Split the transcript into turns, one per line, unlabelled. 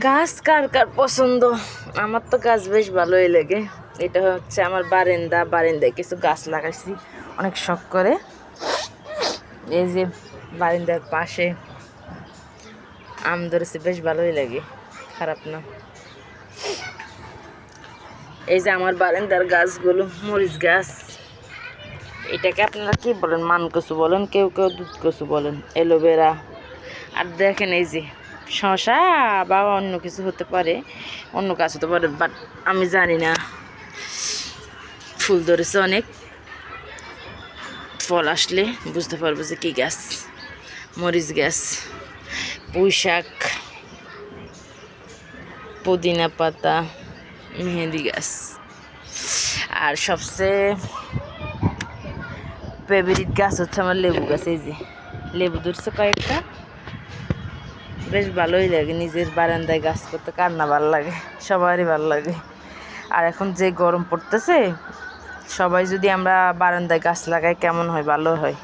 গাছ কার কার পছন্দ? আমার তো গাছ বেশ ভালোই লাগে। এটা হচ্ছে আমার বারান্দায় কিছু গাছ লাগাইছি অনেক শখ করে। এই যে বারান্দার পাশে আম ধরেছে, বেশ ভালোই লাগে, খারাপ না। এই যে আমার বারান্দার গাছগুলো, মরিচ গাছ, এটাকে আপনারা কি বলেন, মান কচু বলেন, কেউ কেউ দুধ কচু বলেন, অ্যালোভেরা। আর দেখেন এই যে শশা বা অন্য কিছু হতে পারে, অন্য গাছ হতে পারে, বাট আমি জানি না। ফুল ধরেছে অনেক, ফল আসলে বুঝতে পারবো যে কী গাছ। মরিচ গাছ, পুঁই শাক, পুদিনা পাতা, মেহেন্দি গাছ, আর সবচেয়ে ফেভারিট গাছ হচ্ছে আমার লেবু গাছ। এই যে লেবু ধরছে কয়েকটা, বেশ ভালোই লাগে। নিজের বারান্দায় গাছ করতে কার না ভালো লাগে, সবারই ভালো লাগে। আর এখন যে গরম পড়তেছে, সবাই যদি আমরা বারান্দায় গাছ লাগাই কেমন হয়, ভালো হয়।